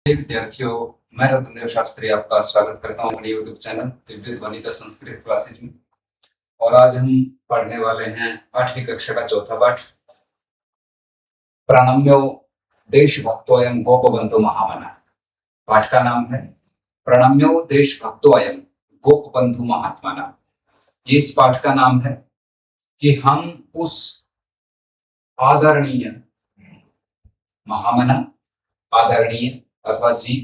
विद्यार्थियों, मैं रत्नदेव शास्त्री आपका स्वागत करता हूँ मेरे यूट्यूब चैनल दिव्य ध्वनि का संस्कृत क्लासेज में। और आज हम पढ़ने वाले हैं 8वीं कक्षा का चौथा पाठ, प्रणम्यो देशभक्तोऽयं गोपबंधु महामना। पाठ का नाम है प्रणम्यो देशभक्तोऽयं गोपबंधु महात्मना। ये इस पाठ का नाम है कि हम उस आदरणीय महामना, आदरणीय अथवा जी,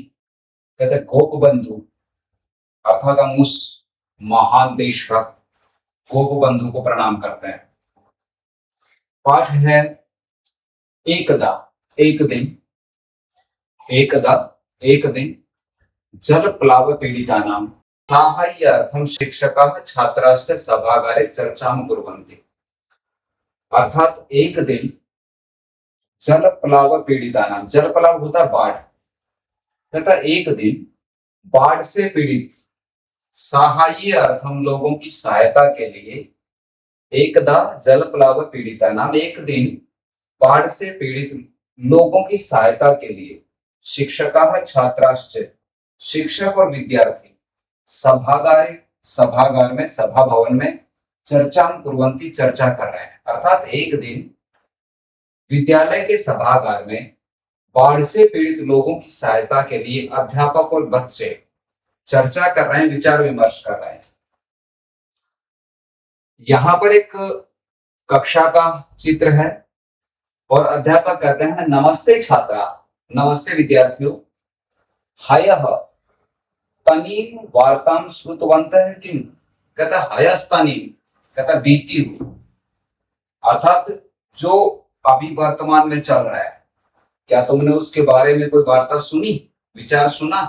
कहते गोपबंधु अर्थात हम उस महान देशभक्त गोपबंधु को प्रणाम करते हैं। पाठ है एकदा एक दिन जल प्लाव पीड़ितानां साहाय्यार्थं शिक्षकाः छात्राश्च सभागारे चर्चां कुर्वन्ति। अर्थात एक दिन जल प्लाव पीड़ितानां, जल प्लाव होता है बाढ़, तथा एक दिन बाढ़ से पीड़ित साहाय्य अर्थम लोगों की सहायता के लिए, एकदा जल प्लाव पीड़ितानां, एक दिन बाढ़ से पीड़ित लोगों की सहायता के लिए शिक्षकाः छात्राश्च, शिक्षक और विद्यार्थी सभागार में, सभा भवन में चर्चा कुर्वन्ति, चर्चा कर रहे हैं। अर्थात एक दिन विद्यालय के सभागार में बाढ़ से पीड़ित लोगों की सहायता के लिए अध्यापक और बच्चे चर्चा कर रहे हैं, विचार विमर्श कर रहे हैं। यहाँ पर एक कक्षा का चित्र है और अध्यापक कहते हैं नमस्ते छात्रा, नमस्ते विद्यार्थियों, हयः तनीम वार्तां श्रुतवन्तः किम, कहता हयस्तनीम, कहता बीती हुई, अर्थात जो अभी वर्तमान में चल रहा है, क्या तुमने उसके बारे में कोई वार्ता सुनी, विचार सुना।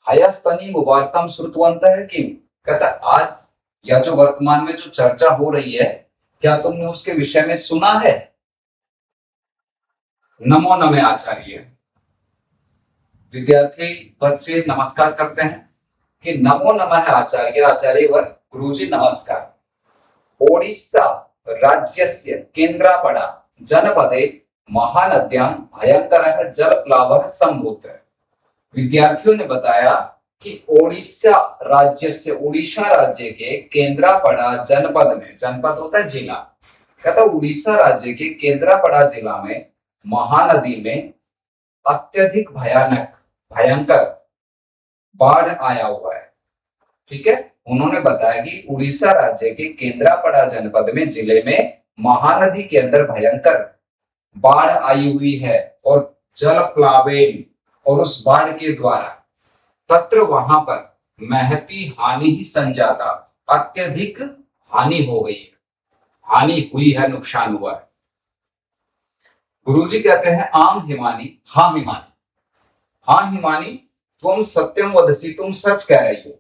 हयस्तनीम वार्तां श्रुतवन्तः किम, कहता आज या जो वर्तमान में जो चर्चा हो रही है, क्या तुमने उसके विषय में सुना है। नमो नमे आचार्य, विद्यार्थी बच्चे नमस्कार करते हैं कि नमो नमः आचार्य, आचार्य वर गुरुजी नमस्कार। ओडिशा राज्यस्य केन्द्रापड़ा जनपदे महानद्यां भयंकर जलप्लावः संभूतः। विद्यार्थियों ने बताया कि ओडिशा राज्य से, उड़ीसा राज्य के केन्द्रापड़ा जनपद में, जनपद होता है जिला, कहता उड़ीसा राज्य के केन्द्रापड़ा जिला में महानदी में अत्यधिक भयंकर बाढ़ आया हुआ है। ठीक है, उन्होंने बताया कि उड़ीसा राज्य के केन्द्रापड़ा जनपद में, जिले में महानदी के अंदर भयंकर बाढ़ आई हुई है और जल प्लावेन, और उस बाढ़ के द्वारा तत्र वहां पर महती हानि ही संजाता, अत्यधिक हानि हो गई है, हानि हुई है, नुकसान हुआ है। गुरुजी कहते हैं आम हिमानी, हाँ हिमानी, हाँ हिमानी तुम सत्यम वदसी, तुम सच कह रही हो।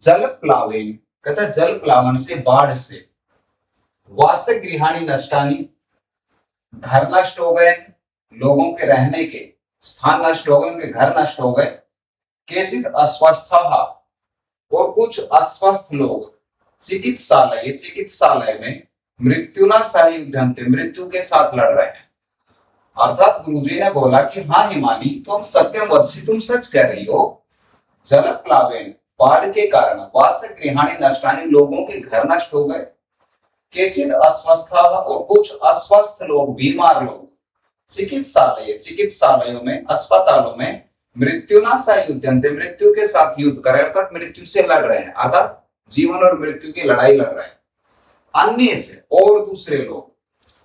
जल प्लावेन, कहता जल प्लावन से, बाढ़ से, वासगृहाणि नष्टानि, घर नष्ट हो गए, लोगों के रहने के स्थान नष्ट हो गए, उनके घर नष्ट हो गए। केचित अस्वस्था, और कुछ अस्वस्थ लोग चिकित्सालय, चिकित्सालय में मृत्युना सायुध्यन्ते, मृत्यु के साथ लड़ रहे हैं। अर्थात गुरुजी ने बोला कि हाँ हिमानी तुम सत्यम वदसी, तुम सच कह रही हो। जल प्लावेन, बाढ़ के कारण, वासगृहाणि नष्टानि, लोगों के घर नष्ट हो गए। केचित अस्वस्था, और कुछ अस्वस्थ लोग, बीमार लोग चिकित्सालय, चिकित्सालयों में, अस्पतालों में मृत्युना सायुध्यन्ते, मृत्यु के साथ युद्ध कर रहे हैं, अर्थात मृत्यु से लड़ रहे हैं, अर्थात जीवन और मृत्यु की लड़ाई लड़ रहे हैं। अन्य से, और दूसरे लोग,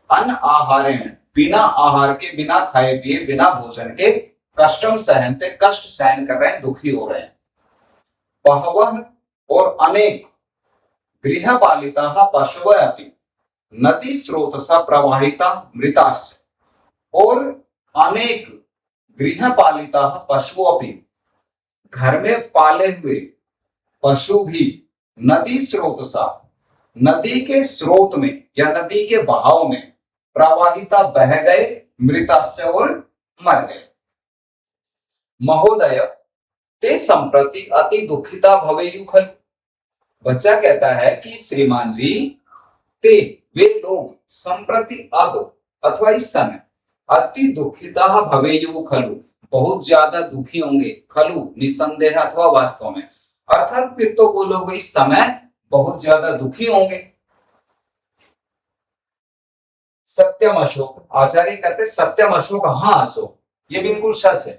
अन्न आहारेण, बिना आहार के, बिना खाए पिए, बिना भोजन के, कष्टम सहनते, कष्ट सहन कर रहे हैं, दुखी हो रहे हैं। बहवः, और अनेक, गृहपालिताः पशवः अपि नदी स्रोतसा प्रवाहिता मृताश्च, और अनेक गृहपालिताः पशु अपि, घर में पाले हुए पशु भी, नदी स्रोतसा, नदी के स्रोत में या नदी के बहाव में, प्रवाहिता बह गए, मृताश्च, और मर गए। महोदय ते संप्रति अति दुखिता भवेयु खलु, बच्चा कहता है कि श्रीमान जी, ते, वे लोग, संप्रति, अब अथवा इस समय, अति दुखिता भवेयु खलु, बहुत ज्यादा दुखी होंगे, खलु निसंदेह अथवा वास्तव में, अर्थात फिर तो वो लोग इस समय बहुत ज्यादा दुखी होंगे। सत्यम अशोक, आचार्य कहते सत्यम अशोक, हाँ अशोक ये बिल्कुल सच है।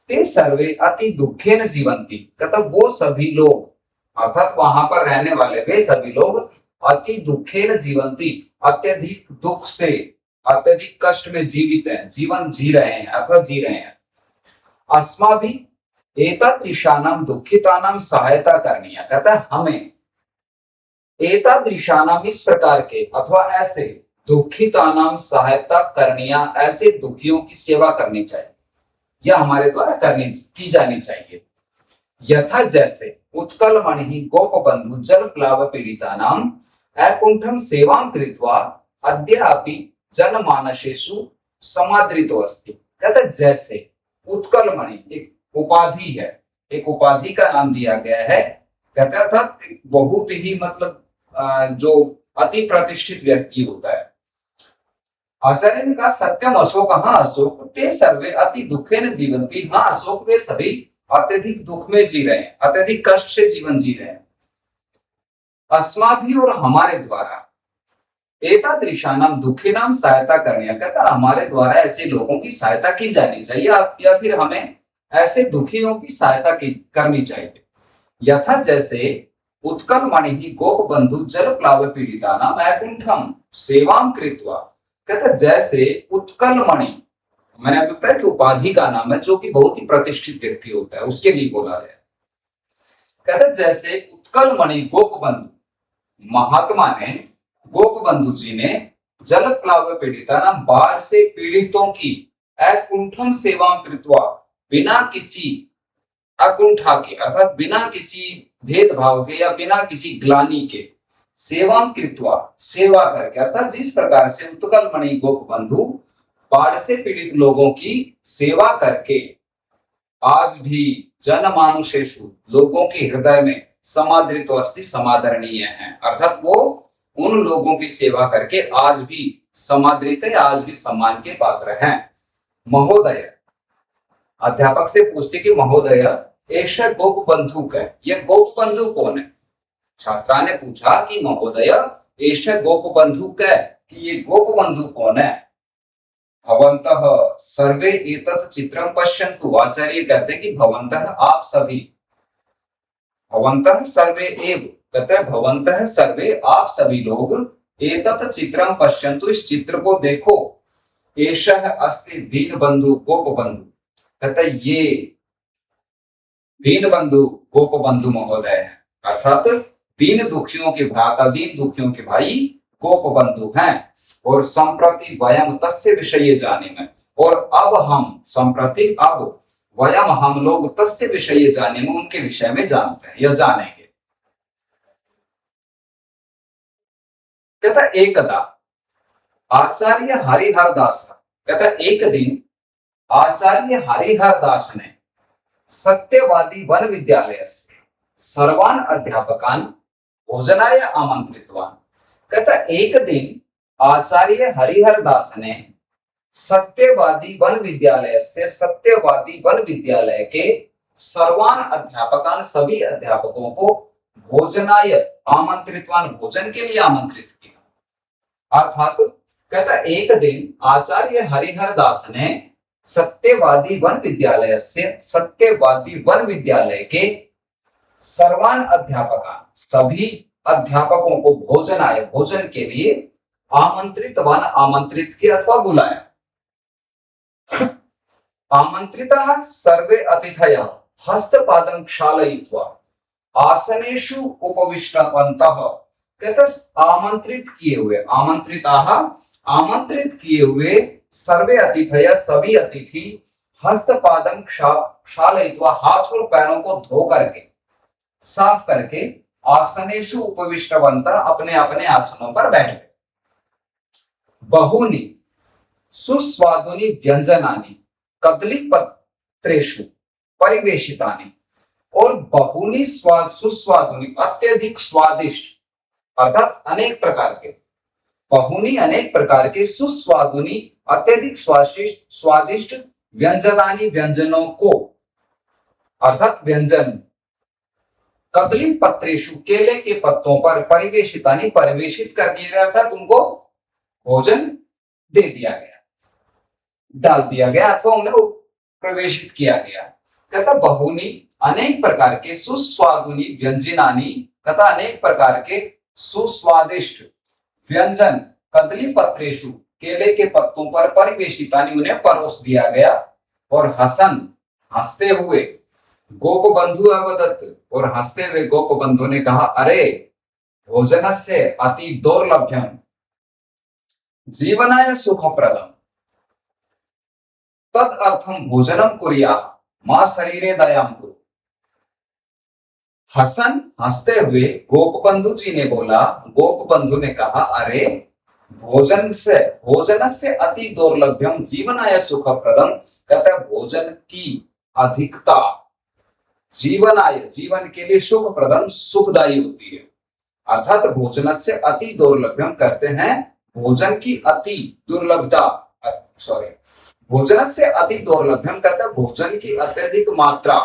ते सर्वे अति दुखेन जीवंती, कहता वो सभी लोग अर्थात वहां पर रहने वाले वे सभी लोग अति दुखेन जीवंती, अत्यधिक दुख से अत्यधिक कष्ट में जीवित हैं, जीवन जी रहे हैं अथवा जी रहे हैं। अस्माभि एतादृशानाम दुखितानाम सहायता करनी है, कहता है हमें एतादृशानाम इस प्रकार के अथवा ऐसे दुखितानाम सहायता करनिया, ऐसे दुखियों की सेवा करनी चाहिए, यह हमारे द्वारा करनी की जानी चाहिए। यथा जैसे उत्कल मणि गोप बंधु जल प्लाव पीड़िता नाम ऐकुंठम सेवां कृत्वा अद्यापि जनमानसेषु समादृतो अस्ति, कहता जैसे उत्कल मणि एक उपाधि है, एक उपाधि का नाम दिया गया है, कहता था बहुत ही मतलब जो अति प्रतिष्ठित व्यक्ति होता है। आचार्य ने कहा सत्यम अशोक, हाँ अशोक ते सर्वे अति दुखे न जीवंती, हाँ अशोक वे सभी अत्यधिक दुख में जी रहे हैं, अत्यधिक कष्ट से जीवन जी रहे हैं। अस्माभि और हमारे द्वारा एतादृशानाम दुखिनाम सहायता करने, कहता हमारे द्वारा ऐसे लोगों की सहायता की जानी चाहिए या फिर हमें ऐसे दुखियों की सहायता करनी चाहिए। यथा जैसे उत्कल मणि गोप बंधु जल प्लाव पीड़िता नाम ऐकुंठम सेवां कृत्वा, कहता जैसे उत्कल मणि, मैंने आपको बताया कि उपाधि का नाम है जो कि बहुत ही प्रतिष्ठित व्यक्ति होता है, उसके लिए बोला गया। कहता जैसे उत्कल मणि गोप बंधु, महात्मा ने गोप बंधु जी ने जल प्लाव पीड़िता नाम बाढ़ से पीड़ितों की ऐकुंठम सेवां कृत्वा, बिना किसी अकुंठा के अर्थात बिना किसी भेदभाव के या बिना किसी ग्लानि के सेवां कृत्वा, सेवा करके, अर्थात जिस प्रकार से उत्कल मणि गोप बंधु बाढ़ से पीड़ित लोगों की सेवा करके आज भी जनमानुषेषु लोगों के हृदय में समादृत अस्थि समादरणीय है, अर्थात वो उन लोगों की सेवा करके आज भी समादृत है, आज भी सम्मान के पात्र हैं। महोदय, अध्यापक से पूछते कि महोदय ऐसा गोप बंधु है, ये गोप बंधु कौन है? छात्रा ने पूछा कि महोदय ऐसा गोप बंधु है कि ये गोप बंधु कौन है? भवन्तः सर्वे एतत् चित्रं पश्यन्तु, आचार्य कहते हैं कि भवन्तः आप सभी, भवन्तः सर्वे एव, कहते हैं भवन्तः सर्वे आप सभी लोग एतत् चित्रं पश्यन्तु, इस चित्र को देखो, एषः अस्ति दीनबंधु गोप बंधु, कहते ये दीनबंधु गोप बंधु महोदय है, अर्थात दीन दुखियों के भ्राता, दीन दुखियों के भाई गोप बंधु हैं। और संप्रति वयम तस्य विषय जाने में, और अब हम संप्रति अब वयम हम लोग तस्य विषय जाने में, उनके विषय में जानते हैं या जानेंगे। कहता एकदा आचार्य हरिहर दास, कहता एक दिन आचार्य हरिहर दास ने सत्यवादी वन विद्यालय से सर्वान अध्यापकान भोजनाय आमंत्रितवान, कहता एक दिन आचार्य हरिहर दास ने सत्यवादी वन विद्यालय से, सत्यवादी वन विद्यालय के सर्वान अध्यापकान सभी अध्यापकों को भोजनाय आमंत्रितवान, भोजन के लिए आमंत्रित किया। अर्थात कहता एक दिन आचार्य हरिहर दास ने सत्यवादी वन विद्यालय से, सत्यवादी वन विद्यालय के सर्वान अध्यापकान सभी अध्यापकों को भोजनाय भोजन के लिए आमंत्रितवान, आमंत्रित किया अथवा बुलाया। आमंत्रिताः सर्वे अतिथयः हस्तपादं क्षालयित्वा आसनेषु उपविष्टवन्तः, कहते आमंत्रित किए हुए, आमंत्रिताः आमंत्रित किए हुए सर्वे अतिथय सभी अतिथि हस्तपादं क्षालयित्वा, हाथ और पैरों को धो करके साफ करके आसनेषु उपविष्टवन्तः, अपने अपने आसनों पर बैठ गए। बहुनी सुस्वादुनी व्यंजनानि कदलीपत्रेषु परिवेशितानि, और बहुनी सुस्वादुनी अत्यधिक स्वादिष्ट, अर्थात अनेक प्रकार के, बहुनी अनेक प्रकार के, सुस्वादुनी अत्यधिक स्वादिष्ट व्यंजनानि व्यंजनों को, अर्थात व्यंजन, कदली पत्रेशु केले के पत्तों पर, परिवेशितानि परिवेशित कर दिया गया, अर्थात उनको भोजन दे दिया गया, डाल दिया गया अथवा उन्हें प्रवेशित किया गया। कहता बहुनी अनेक प्रकार के, सुस्वादुनी व्यंजनानि तथा अनेक प्रकार के सुस्वादिष्ट व्यंजन, कदली पत्रेशु केले के पत्तों पर, परिवेशितानि उन्हें परोस दिया गया। और हसन हंसते हुए, गोप बंधु अवदत्त और हंसते हुए गोप बंधु ने कहा, अरे भोजनस्य अति दुर्लभ्यम जीवनाय सुखप्रदम तद अर्थम भोजनम कुर्याः मां शरीरे दयाम कुरु। हसन हंसते हुए गोप बंधु जी ने बोला, गोप बंधु ने कहा, अरे भोजन से अति दुर्लभ्यम जीवनाय सुखप्रदम, कहता भोजन की अधिकता जीवनाय जीवन के लिए सुखप्रदम सुखदायी होती है। अर्थात भोजन से अति दुर्लभ्यम कहते हैं भोजन की अति दुर्लभता, सॉरी भोजन से अति दुर्लभ्यम कहते हैं भोजन की अत्यधिक मात्रा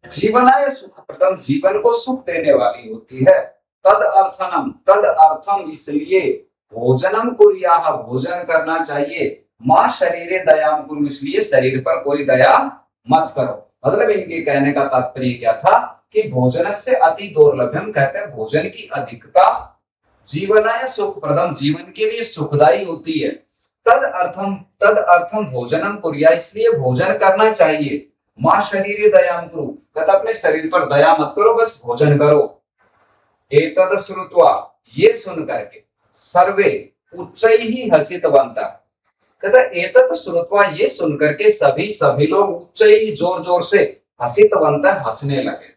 जीवनाय सुखप्रदम जीवन को सुख देने वाली होती है। तद अर्थम इसलिए भोजनम कुर्याः भोजन करना चाहिए, मां शरीरे दयाम कुरु इसलिए शरीर पर कोई दया मत करो। मतलब इनके कहने का तात्पर्य क्या था कि भोजन से अति दुर्लभ्यम कहते हैं भोजन की अधिकता जीवनाय सुखप्रदम जीवन के लिए सुखदायी होती है। तद अर्थम भोजनम कुर्या इसलिए भोजन करना चाहिए, मां शरीरे दयाम कुरु कहता अपने शरीर पर दया मत करो, बस भोजन करो। एतद श्रुत्वा ये सुन करके, सर्वे उच्चैहि हसितवन्तः कहता एतद श्रुत्वा ये सुन करके सभी लोग उच्चैहि जोर जोर से हसितवन्तः हंसने लगे।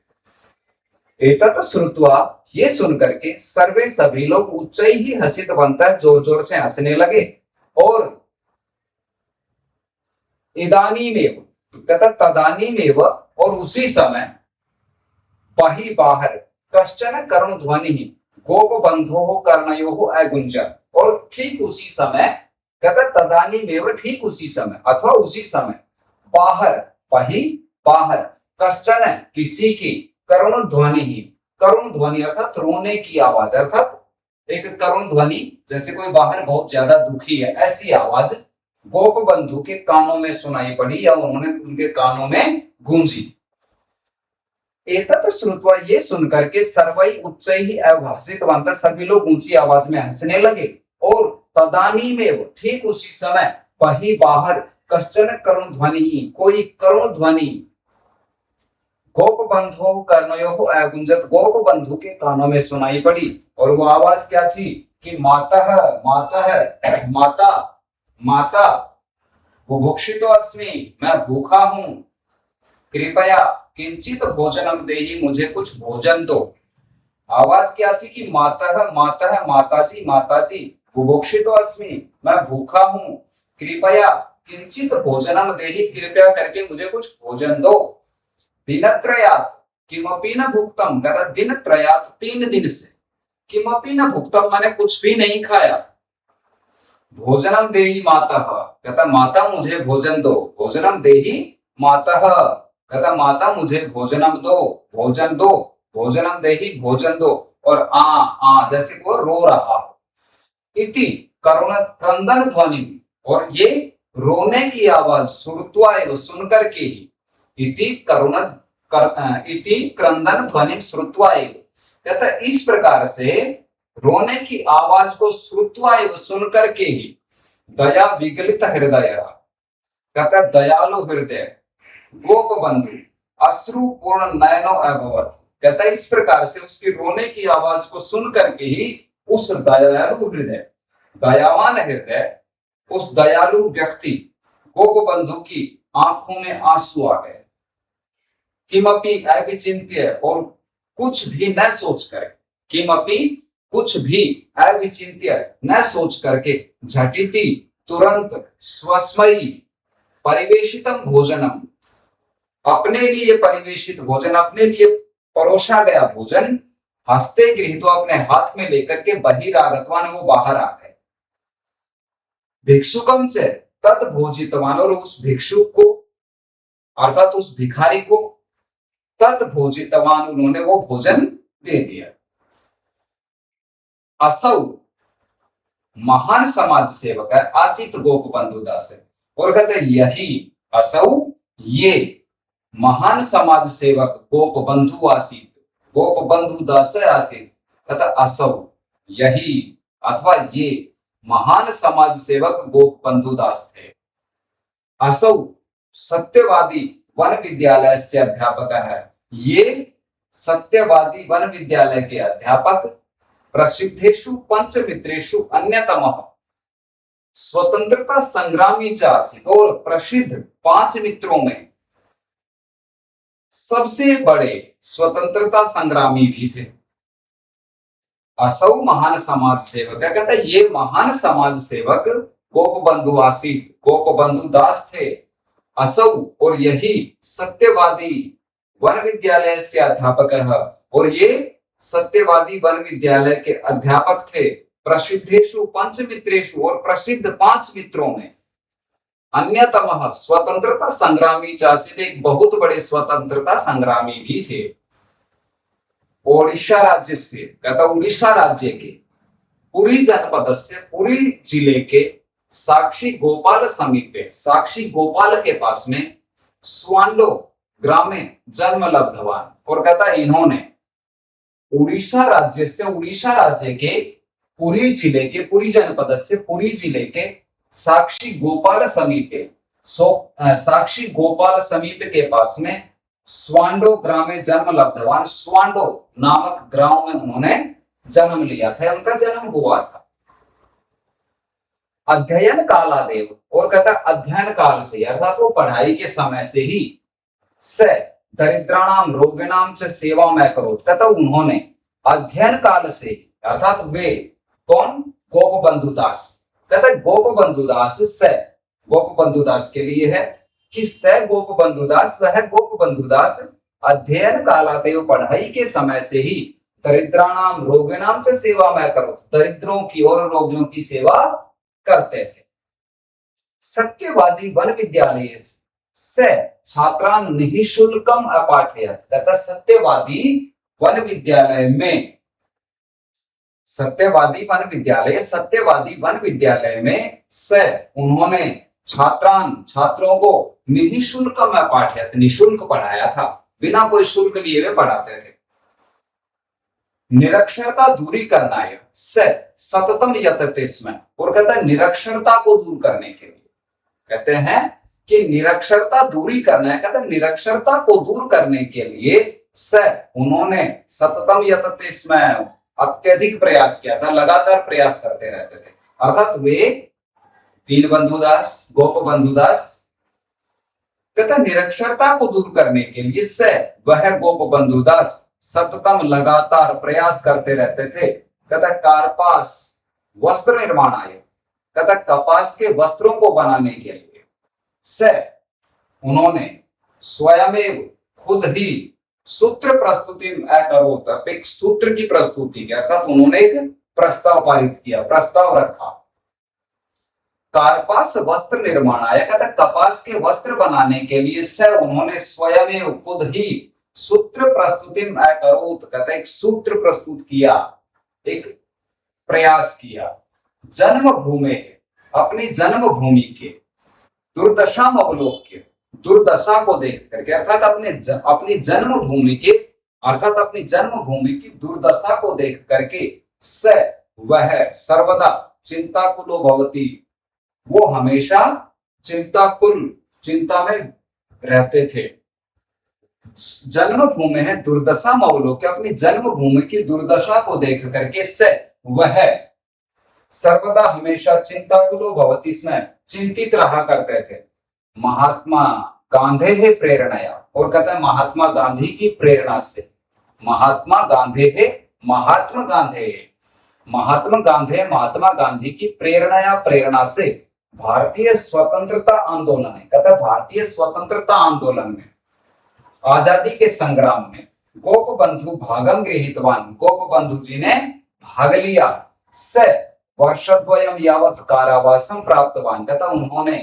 एतद श्रुत्वा ये सुन करके सर्वे सभी लोग उच्चैहि हसितवन्तः जोर जोर से हंसने लगे। और इदानीमेव कहता तदानीमेव और उसी समय, बहि बाहर, कश्चन करुण ध्वनि गोप बंधो कर्णयो अगुंजन और ठीक उसी समय, कहता तदानीमेव ठीक उसी समय अथवा उसी समय, बाहर बहि बाहर, कश्चन किसी की, करुण ध्वनि अर्थात रोने की आवाज, अर्थात एक करुण ध्वनि जैसे कोई बाहर बहुत ज्यादा दुखी है ऐसी आवाज गोप बंधु के कानों में सुनाई पड़ी या उन्होंने उनके कानों में गूंजी। एतत् श्रुत्वा ये सुनकर के सर्वै उच्चैहि हसितवन्तः सभी लोग ऊंची आवाज में हंसने लगे। और तदानीमेव ठीक उसी समय, बहि बाहर, कश्चन करुण ध्वनि कोई करुण ध्वनि, गोप बंधो कर्णयो अगुंजत गोप बंधु के कानों में सुनाई पड़ी। और वो आवाज क्या थी कि मातः मातः माता माता बुभुक्षितो अस्मि मैं भूखा हूं, कृपया किंचित भोजनम देहि मुझे कुछ भोजन दो। आवाज क्या थी कि मातः मातः माताजी बुभुक्षितो अस्मि मैं भूखा हूं, कृपया किंचित भोजनम देहि कृपया करके मुझे कुछ भोजन दो। दिनत्रयात् किमपि न भुक्तम कहता दिनत्रयात् 3 दिन से, किमपि न भुक्तम माने कुछ भी नहीं खाया, भोजनम देहि मातः कहता माता मुझे भोजन दो, भोजनम देहि मातः कहता माता मुझे भोजनम दो, भोजन दो, भोजनम देहि भोजन दो। और आ जैसे वो रो रहा इति करुण क्रंदन ध्वनि और ये रोने की आवाज श्रुत्वा एवं सुनकर के ही, इति क्रंदन ध्वनि श्रुत्वा एवं कहता इस प्रकार से रोने की आवाज को श्रुत्वा एवं सुनकर के ही, दया विगलित हृदय कहता दयालु हृदय, गोप बंधु अश्रु पूर्ण नयनो अभवत कहता इस प्रकार से उसकी रोने की आवाज को सुन करके ही उस दयालु हृदय, दयावान हृदय, उस दयालु व्यक्ति गोप बंधु की आंखों में आंसू आ गए। किमपि अविचिंत्य और कुछ भी न सोच कर, किमपि कुछ भी अविचिंत्य न सोच करके, झटिति तुरंत, स्वस्मयी परिवेशितम भोजनम अपने लिए परिवेशित भोजन, अपने लिए परोसा गया भोजन, हंसते गृहीतो अपने हाथ में लेकर के बहिरागतवान वो बाहर आ गए। भिक्षुकम से तद भोजितवान, और उस भिक्षुक को अर्थात उस भिखारी को तद भोजितवान, उन्होंने वो भोजन दे दिया। असौ महान समाज सेवक है आसित गोप बंधु दास है, और कहते यही असौ ये महान समाज सेवक गोप बंधु आसित, गोप बंधु दास आसित, कहता असौ यही अथवा ये महान समाज सेवक गोप बंधु दास थे। असौ सत्यवादी वन विद्यालय से अध्यापक है, ये सत्यवादी वन विद्यालय के अध्यापक प्रसिद्धेषु पंचमित्रेषु अन्यतमः स्वतंत्रता संग्रामी च आसीत्, और प्रसिद्ध 5 मित्रों में सबसे बड़े स्वतंत्रता संग्रामी भी थे। असौ महान समाज सेवक है, कहता है ये महान समाज सेवक गोप बंधु आसीत्, गोप बंधु दास थे। असौ और यही सत्यवादी वन विद्यालय से अध्यापक है, और ये सत्यवादी वन विद्यालय के अध्यापक थे। प्रसिद्धेषु पंचमित्रेषु, और प्रसिद्ध 5 मित्रों में अन्यतमः स्वतंत्रता संग्रामी चासित, एक बहुत बड़े स्वतंत्रता संग्रामी भी थे। ओडिशा राज्य से, कहता उड़ीसा राज्य के पुरी जनपद से, पुरी जिले के साक्षी गोपाल समीपे, साक्षी गोपाल के पास में स्वांडो ग्रामे जन्म लब्धवान, और कहता इन्होंने उड़ीसा राज्य से, उड़ीसा राज्य के पुरी जिले के, पुरी जनपद से पुरी जिले के साक्षी गोपाल समीपे, साक्षी गोपाल समीप के पास में स्वांडो ग्राम में जन्म लब्धवान, स्वांडो नामक ग्राम में उन्होंने जन्म लिया था, उनका जन्म हुआ था। अध्ययन कालादेव, और कहता अध्ययन काल से अर्थात वो पढ़ाई के समय से ही से दरिद्राणाम रोगिणाम च सेवा में करोत, कहता उन्होंने अध्ययन काल से अर्थात वे कौन, गोप बंधुदास, कहता गोप बंधुदास से, गोप बंधुदास के लिए है कि से गोप बंधुदास, वह गोप बंधुदास अध्ययन कालादेव पढ़ाई के समय से ही दरिद्राणाम रोगिणाम से सेवा में करोत, दरिद्रों की और रोगियों की सेवा करते थे। सत्यवादी वन विद्यालय से छात्रान निःशुल्कम अपाठयत, कहता सत्यवादी वन विद्यालय में, सत्यवादी वन विद्यालय में से उन्होंने छात्रान छात्रों को निःशुल्कम अपाठयत, निःशुल्क पढ़ाया था, बिना कोई शुल्क लिए वे पढ़ाते थे। निरक्षरता दूरी करना है से सततम यतते इसमें, और कहता है निरक्षरता को दूर करने के लिए, कहते हैं कि निरक्षरता दूरी करना है, कहते हैं निरक्षरता को दूर करने के लिए से उन्होंने सततम यतते इसमें अत्यधिक प्रयास किया था, लगातार प्रयास करते रहते थे। अर्थात वे दीन बंधुदास, गोप बंधुदास, कहता निरक्षरता को दूर करने के लिए से वह गोप बंधुदास सततम लगातार प्रयास करते रहते थे। कहता कार्पास वस्त्र निर्माण आय, कहता कपास के वस्त्रों को बनाने के लिए से उन्होंने स्वयं खुद ही सूत्र प्रस्तुति करोत, एक सूत्र की प्रस्तुति की, अर्थात उन्होंने एक प्रस्ताव पारित किया, प्रस्ताव रखा। कार्पास वस्त्र निर्माण आया, कहता कपास के वस्त्र बनाने के लिए से उन्होंने स्वयं खुद ही सूत्र प्रस्तुति करोत, कहता एक सूत्र प्रस्तुत किया, एक प्रयास किया। जन्मभूमि, अपनी जन्मभूमि के दुर्दशा अवलोक्य, दुर्दशा को देख करके, अर्थात अपनी जन्मभूमि के, अर्थात अपनी जन्मभूमि की दुर्दशा को देख करके से वह सर्वदा चिंताकुलो भवति, वो हमेशा चिंताकुल, चिंता में रहते थे। जन्मभूमि है दुर्दशा अवलोक्य, अपनी जन्मभूमि की दुर्दशा को देख करके से वह सर्वदा हमेशा चिंताकुलो भवति, इसमें चिंतित रहा करते थे। महात्मा गांधी है प्रेरणाया, और कहता है महात्मा गांधी की प्रेरणा से, महात्मा गांधी है, महात्मा गांधी की प्रेरणाया, प्रेरणा से भारतीय स्वतंत्रता आंदोलन है, कहता है भारतीय स्वतंत्रता आंदोलन में, आजादी के संग्राम में गोप बंधु भागम गृहीतवान, गोप बंधु जी ने भाग लिया से वर्षद्वयम यावत कारावासम प्राप्तवान, कहता उन्होंने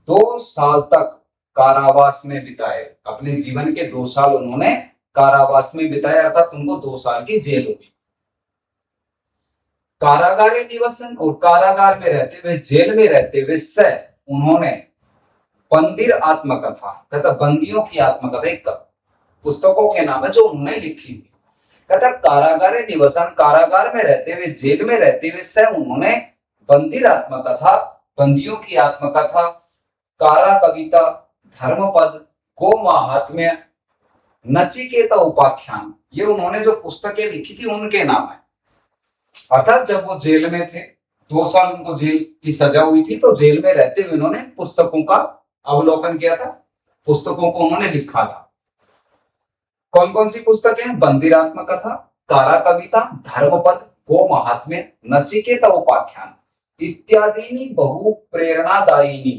2 साल तक कारावास में बिताए, अपने जीवन के 2 साल उन्होंने कारावास में बिताए, अर्थात उनको 2 साल की जेल हुई। कारागारे निवसन, और कारागार में रहते हुए, जेल में रहते हुए से उन्होंने बंदिर आत्मकथा, कहता बंदियों की आत्मकथा, एक पुस्तकों के नाम है जो उन्होंने लिखी थी। कहता कारागारे निवसन, कारागार में रहते हुए, जेल में रहते हुए से उन्होंने बंदिर आत्मकथा, बंदियों की आत्मकथा, कारा कविता, धर्मपद, गो महात्म्य, नचिकेता उपाख्यान, ये उन्होंने जो पुस्तकें लिखी थी उनके नाम है। अर्थात जब वो जेल में थे, 2 साल उनको जेल की सजा हुई थी, तो जेल में रहते हुए उन्होंने पुस्तकों का अवलोकन किया था, पुस्तकों को उन्होंने लिखा था। कौन कौन सी पुस्तकें? बंदिरात्म कथा, कारा कविता, धर्मपद, गो महात्म्य, नचिकेता उपाख्यान इत्यादीनि बहु प्रेरणादायिनी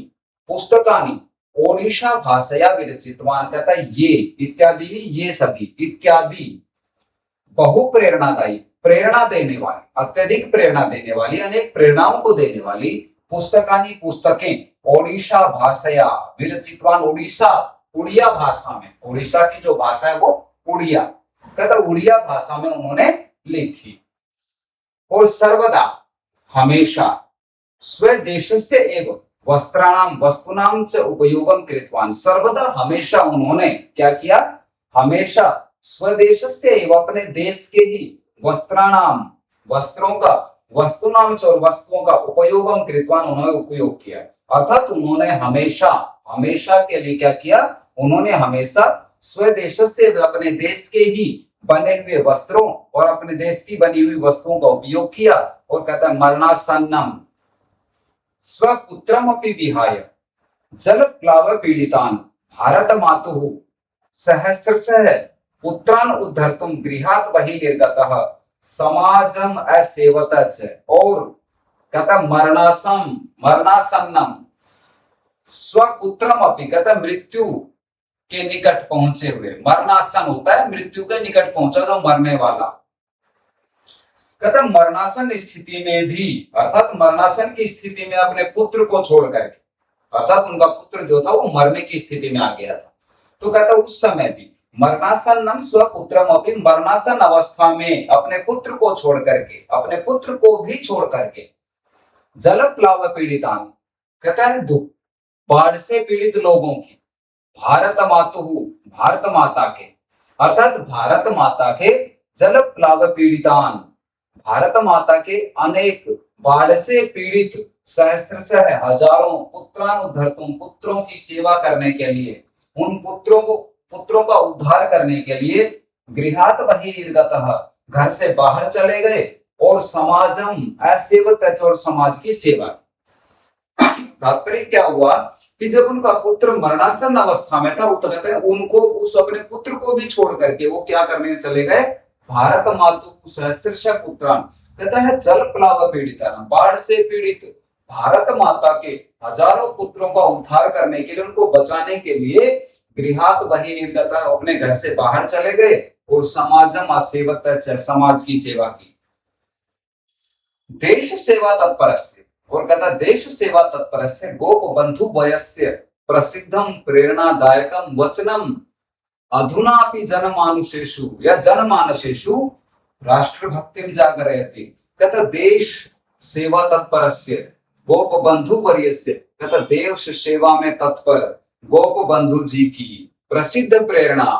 पुस्तकानि ओडिशा भाषया विरचितवान, कहता ये इत्यादीनि, ये सभी, इत्यादि बहु प्रेरणादायी, प्रेरणा देने वाली, अत्यधिक प्रेरणा देने वाली, अनेक प्रेरणाओं को देने वाली पुस्तकानी, पुस्तकें ओडिशा भाषया विरचितवान, ओडिशा, उड़िया भाषा में, ओडिशा की जो भाषा है वो उड़िया, कहता उड़िया भाषा में उन्होंने लिखी। और सर्वदा, हमेशा, स्वदेशस्य एवं वस्त्राणाम वस्तुनाम च उपयोगम कृतवान, सर्वदा हमेशा उन्होंने क्या किया? हमेशा स्वदेशस्य एवं अपने देश के ही वस्त्राणाम वस्त्रों का, वस्तुनाम च और वस्तुओं का उपयोगम कृतवान उन्होंने उपयोग किया, अर्थात उन्होंने हमेशा, हमेशा के लिए क्या किया? उन्होंने हमेशा स्वदेशस्य अपने देश के ही बने हुए वस्त्रों और अपने देश की बनी हुई वस्तुओं का उपयोग किया। और कहता है मरणासन्नम स्वपुत्रम अपि विहाय जलप्लाव पीड़ितान भारत मातुः सहस्रशः पुत्रान उद्धर्तुम गृहात् बहिर्निर्गतः समाजम असेवत च, और कहता मरणासम, मरणासन्नम स्वपुत्रम अपि, कहता मृत्यु के निकट पहुंचे हुए, मरणासन होता है मृत्यु के निकट पहुंचा, जो मरने वाला, कहता मरणासन स्थिति में भी, अर्थात मरणासन की स्थिति में अपने पुत्र को छोड़ करके, अर्थात उनका पुत्र जो था वो मरने की स्थिति में आ गया था, तो कहता उस समय भी मरणासन्नम स्वपुत्रम अपि, मरणासन अवस्था में अपने पुत्र को छोड़ करके, अपने पुत्र को भी छोड़ करके, जलप्लाव पीड़ितान, कहता है दुख, बाढ़ से पीड़ित लोगों की, भारत मातुः, भारत माता के, अर्थात भारत माता के जलप्लाव पीड़ितान, भारत माता के अनेक बाढ़ से पीड़ित सहस्त्रशः हजारों पुत्रान उद्धर्तुम, पुत्रों की सेवा करने के लिए, उन पुत्रों को, पुत्रों का उद्धार करने के लिए गृहात् बहिर्निर्गतः, घर से बाहर चले गए, और समाजम असेवत, और समाज की सेवा। तात्पर्य क्या हुआ कि जब उनका पुत्र मरणासन अवस्था में था, तो कहते हैं उनको, उस अपने पुत्र को भी छोड़ करके वो क्या करने चले गए? भारत मातु सहस्रश पुत्रान, कहता है जल प्लाव पीड़िता, बाढ़ से पीड़ित भारत माता के हजारों पुत्रों का उद्धार करने के लिए, उनको बचाने के लिए गृहात् बहिर्निर्गत, अपने घर से बाहर चले गए, और समाजम असेवत, समाज की सेवा की। देश सेवा तत्परस्य, और कहता देश सेवा तत्परस्य गोप बंधु वयस्य प्रसिद्धम प्रेरणादायकम वचनम अधुनापि जनमानुषेषु या जनमानसेषु राष्ट्रभक्तिम जागरयति, कहता देश सेवा तत्परस्य गोप बंधु वर्यस्य, कहता देश सेवा में तत्पर गोप बंधु जी की प्रसिद्ध प्रेरणा,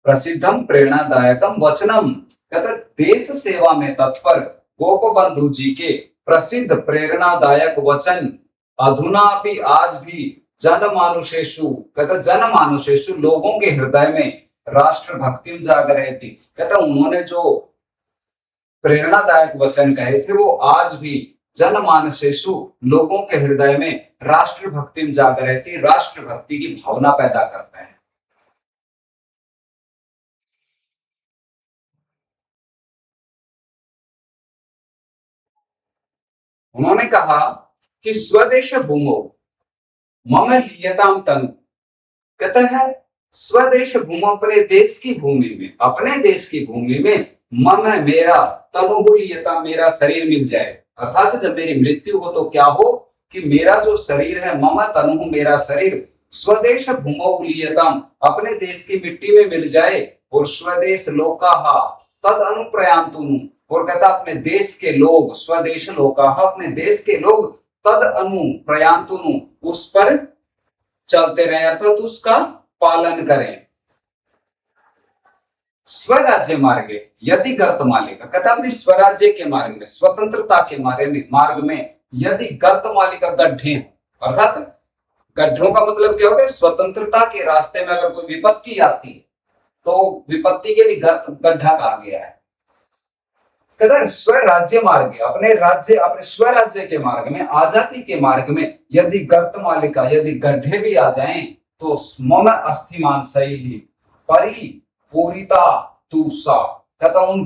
प्रसिद्धम प्रेरणादायकम वचनम, कहता देश सेवा में तत्पर गोप बंधु जी के प्रसिद्ध प्रेरणादायक वचन अधुनापि, आज भी, जनमानुषेषु, कहता जनमानुषेषु लोगों के हृदय में राष्ट्र भक्ति जागरयति, कहता उन्होंने जो प्रेरणादायक वचन कहे थे वो आज भी जनमानसेषु लोगों के हृदय में राष्ट्र भक्ति जागरयति, राष्ट्र भक्ति की भावना पैदा करते हैं। उन्होंने कहा कि स्वदेश भूमो मम लीयताम तनु, कहता है स्वदेश भूमि, अपने देश की भूमि में, अपने देश की भूमि में मम मेरा तनुहुलियता मेरा शरीर मिल जाए, अर्थात जब मेरी मृत्यु हो तो क्या हो कि मेरा जो शरीर है, मम तनु मेरा शरीर, स्वदेश भूमौ लीयताम अपने देश की मिट्टी में मिल जाए, और स्वदेश लोकाहा तद अनुप्रयांतुनु और कहता अपने देश के लोग, स्वदेश लोकाहा अपने देश के लोग, तद अनु प्रयांतुनु उस पर चलते रहे, अर्थात उसका पालन करें। स्वराज्य मार्ग यदि गर्तमालिका कहता अपनी स्वराज्य के मार्ग में, स्वतंत्रता के मार्ग में यदि गर्तमालिका गड्ढे, अर्थात गड्ढों का मतलब क्या होता है, स्वतंत्रता के रास्ते में अगर कोई विपत्ति आती है तो विपत्ति के लिए गर्त गड्ढा कहा गया है। कहता है स्वराज्य मार्ग, अपने राज्य अपने स्वराज्य के मार्ग में, आजादी के मार्ग में यदि गर्तमालिका यदि गड्ढे भी आ जाएं तो मम अस्थिमान सही परिपूरिता तुसा कहता उन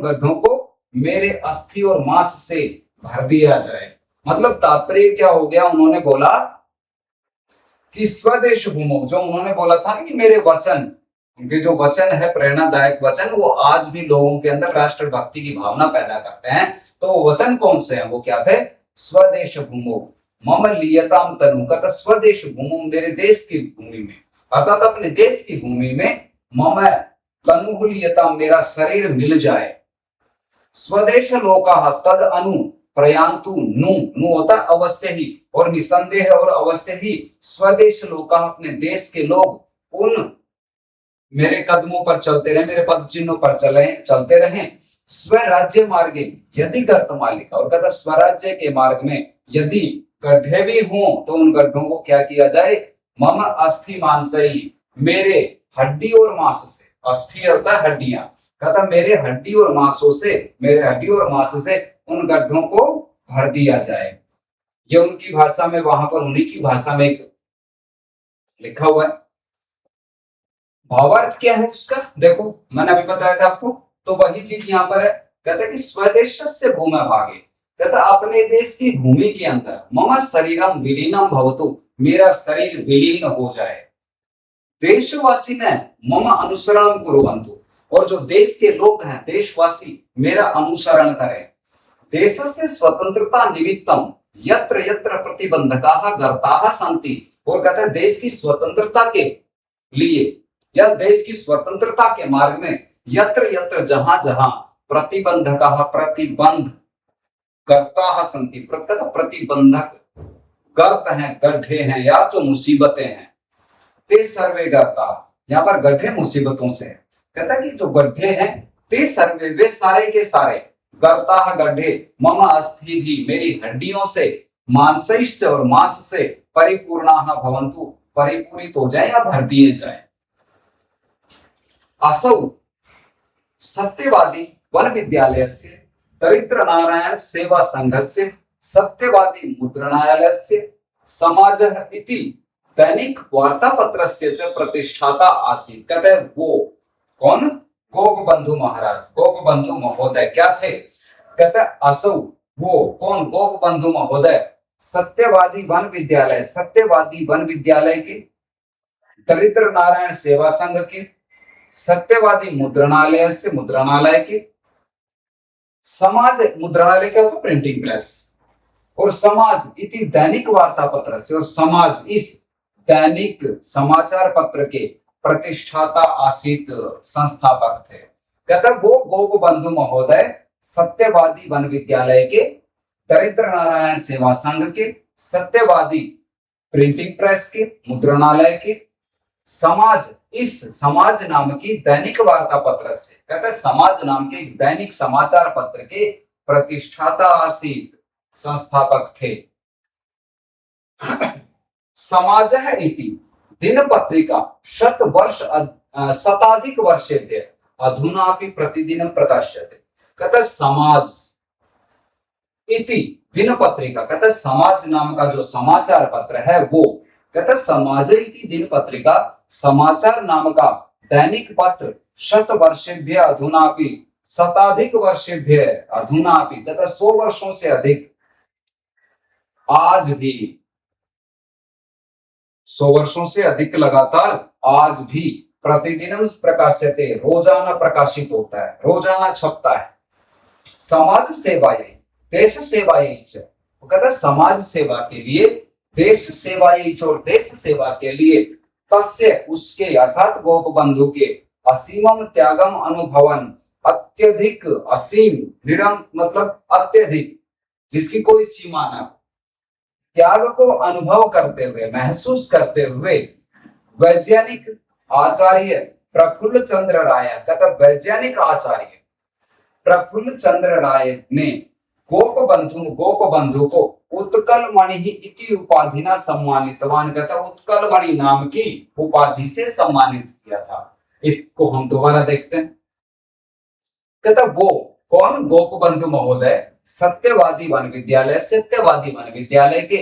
गड्ढों को मेरे अस्थि और मांस से भर दिया जाए। मतलब तात्पर्य क्या हो गया, उन्होंने बोला कि स्वदेश भूमो, जो उन्होंने बोला था ना कि मेरे वचन, उनके जो वचन है प्रेरणादायक वचन, वो आज भी लोगों के अंदर राष्ट्रभक्ति की भावना पैदा करते हैं। तो वचन कौन से हैं, वो क्या थे, स्वदेश भूमो मम लियताम तनु कहता स्वदेश भूमो मेरे देश की भूमि में, अर्थात अपने देश की भूमि में, मम तनु लियताम मेरा शरीर मिल जाए, स्वदेश लोका तद अनु प्रयांतु नु होता अवश्य ही और निसंदेह और अवश्य ही, स्वदेश लोका अपने देश के लोग उन मेरे कदमों पर चलते रहे, मेरे पद चिन्हों पर चलते रहे। स्वराज्य मार्ग यदि गर्तमालिका और कहता स्वराज्य के मार्ग में यदि गड्ढे भी हों तो उन गड्ढों को क्या किया जाए, मम अस्थि मांस ही मेरे हड्डी और मांस से, अस्थि होता है हड्डियां, कहता मेरे हड्डी और मांसों से, मेरे हड्डी और मांस से उन गड्ढों को भर दिया जाए। ये उनकी भाषा में, वहां पर उन्हीं की भाषा में लिखा हुआ है। भावार्थ क्या है उसका, देखो मैंने अभी बताया था आपको, तो वही चीज यहाँ पर है। कहता है कि स्वदेश से भूमि भागे, कहता अपने देश की भूमि के अंदर, मम शरीरम विलीनम भवतु मेरा शरीर विलीन हो जाए, देशवासी ने मम अनुसरण कुर्वन्तु और जो देश के लोग हैं, देशवासी मेरा अनुसरण करें, देशस्य स्वतंत्रता निमित्तम यत्र यत्र प्रतिबंधकाः गर्ताः सन्ति और कहता है देश की स्वतंत्रता के लिए या देश की स्वतंत्रता के मार्ग में, यत्र यत्र जहां जहां प्रतिबंधकाः प्रतिबंध गर्ताः सन्ति प्रतिबंधक गर्त हैं, गड्ढे हैं या जो मुसीबतें हैं, ते सर्वे गर्ता, यहाँ पर गड्ढे मुसीबतों से है। कहता है कि जो गड्ढे हैं, ते सर्वे वे सारे के सारे, गर्ता गड्ढे, मम अस्थि भी मेरी हड्डियों से, मांसैश्च और मांस से, परिपूर्णाः भवन्तु परिपूरित हो जाए या भर दिए जाए। असौ सत्यवादी वन विद्यालयस्य दरिद्र नारायण सेवा संघस्य सत्यवादी मुद्रणालयस्य समाजः इति दैनिक वार्तापत्रस्य च प्रतिष्ठाता आसीत्। कहते हैं वो कौन, गोपबंधु महाराज, गोपबंधु महोदय क्या थे, कहते असौ वो कौन, गोपबंधु महोदय सत्यवादी वन विद्यालय, सत्यवादी वन विद्यालय के, दरिद्र नारायण सेवा संघ के, सत्यवादी मुद्रणालय से मुद्रणालय के, समाज मुद्रणालय क्या होता प्रिंटिंग प्रेस, और समाज इति दैनिक वार्ता पत्र से, और समाज इस दैनिक समाचार पत्र के प्रतिष्ठाता आसीत संस्थापक थे। कहता वो गोपबंधु महोदय सत्यवादी वन विद्यालय के, दरिद्र नारायण सेवा संघ के, सत्यवादी प्रिंटिंग प्रेस के, मुद्रणालय के, समाज इस समाज नाम की दैनिक वार्ता पत्र से, कहते समाज नाम के दैनिक समाचार पत्र के प्रतिष्ठाता आसीत संस्थापक थे। समाजः इति दिन पत्रिका शताधिक वर्षेभ्य अधुनापि प्रतिदिनं प्रकाश्यते। कहते समाज इति दिन पत्रिका, कहते समाज नाम का जो समाचार पत्र है वो, कहते समाज इति दिन पत्रिका समाचार नाम का दैनिक पत्र शत वर्षेभ्य अधुनापि शताधिक वर्षेभ्य अधुनापि, कहते 100 वर्षों से अधिक आज भी, 100 वर्षों से अधिक लगातार आज भी प्रतिदिनम प्रकाश्यते, रोजाना प्रकाशित होता है, रोजाना छपता है। समाज सेवायै, देश सेवायै च, वो कहता है समाज सेवा के लिए, देश सेवायै च, और देश सेवा के लिए, तस्य उसके अर्थात गोप बंधु के, असीमम त्यागम अनुभवन, अत्यधिक, असीम, निरंतर मतलब अत्यधिक, जिसकी कोई सीमा ना, त्याग को अनुभव करते हुए, महसूस करते हुए, वैज्ञानिक आचार्य प्रफुल्ल चंद्र राय, कहता वैज्ञानिक आचार्य प्रफुल्ल चंद्र राय ने गोप बंधु को उत्कल मणि इति उपाधि ना सम्मानितवान, कहता उत्कल मणि नाम की उपाधि से सम्मानित किया था। इसको हम दोबारा देखते हैं। कहता वो कौन, गोप बंधु महोदय सत्यवादी वन विद्यालय, सत्यवादी वन विद्यालय के,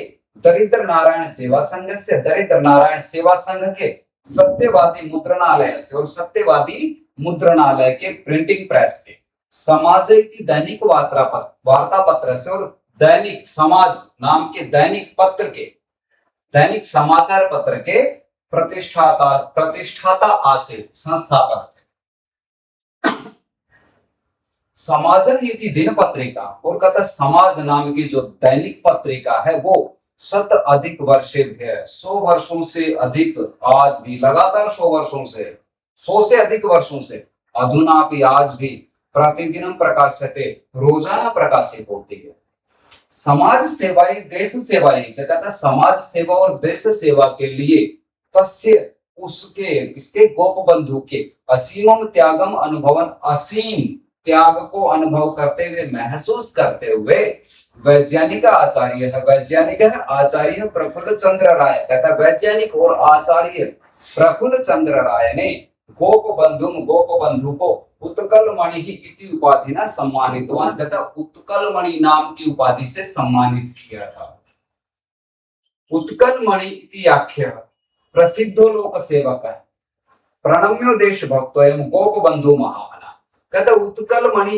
दरिद्र नारायण सेवा संघ से, दरिद्र नारायण सेवा संघ के, सत्यवादी मुद्रणालय से, और सत्यवादी मुद्रणालय के प्रिंटिंग प्रेस के, समाज की दैनिक वार्ता पत्र से, और दैनिक समाज नाम के दैनिक पत्र के, दैनिक समाचार पत्र के प्रतिष्ठाता आसे, संस्थापक थे। समाज इति दिन पत्रिका, और कहता समाज नाम की जो दैनिक पत्रिका है वो 100 अधिक वर्षे है, 100 वर्षों से अधिक, आज भी लगातार 100 वर्षों से, 100 से अधिक वर्षों से, अधुना भी, आज भी, प्रतिदिन प्रकाशते, रोजाना प्रकाशित होती है। समाज सेवाई देश सेवाई, कहता समाज सेवा और देश सेवा के लिए, तस्य उसके, इसके गोप बंधु के, असीमम त्यागम अनुभवन, असीम त्याग को अनुभव करते हुए, महसूस करते हुए, वैज्ञानिक आचार्य है, वैज्ञानिक है आचार्य प्रफुल्ल चंद्र राय, कहता वैज्ञानिक और आचार्य प्रफुल्ल चंद्र राय ने गोप बंधु को उत्कल मणि इति उपाधि ना सम्मानितवान, कहता उत्कल मणि नाम की उपाधि से सम्मानित किया था। उत्कल मणि इति आख्य प्रसिद्धो लोक सेवक है, प्रणम्यो देश भक्तो एवं गोप बंधु महामना, कहता उत्कल मणि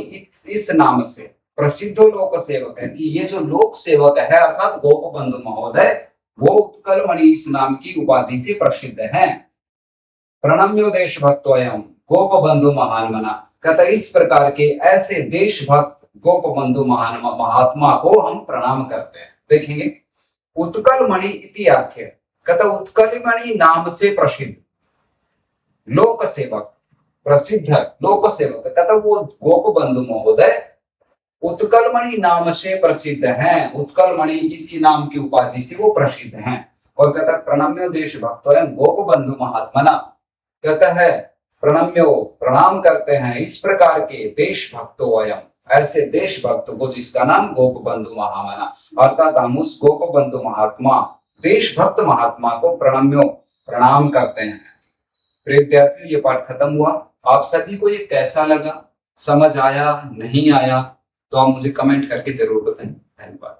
इस नाम से प्रसिद्ध लोक सेवक है, कि ये जो लोक सेवक है अर्थात गोप बंधु महोदय, वो उत्कल मणि इस नाम की उपाधि से प्रसिद्ध है। प्रणम्यो देश भक्तो एवं गोप बंधु महान मना, कहता इस प्रकार के ऐसे देश भक्त गोप बंधु महान महात्मा को हम प्रणाम करते हैं। देखेंगे उत्कल मणि इति आख्य, कहता उत्कल मणि नाम से प्रसिद्ध लोक सेवक, प्रसिद्ध लोक सेवक, कहता वो गोप बंधु महोदय उत्कल मणि नाम से प्रसिद्ध हैं, उत्कल मणि इसी नाम की उपाधि से वो प्रसिद्ध हैं। और कहता प्रणम्यो देश भक्तो एवं गोप बंधु महात्मना, कहता है प्रणम्यो, प्रणाम करते हैं इस प्रकार के देश भक्तो एवं, ऐसे देश भक्त को जिसका नाम गोप बंधु महामना, अर्थात हम उस गोप बंधु महात्मा, देश भक्त महात्मा को प्रणम्यो, प्रणाम करते हैं। प्रिय विद्यार्थियों, ये पाठ खत्म हुआ। आप सभी को ये कैसा लगा, समझ आया, नहीं आया, तो आप मुझे कमेंट करके जरूर बताएं। धन्यवाद।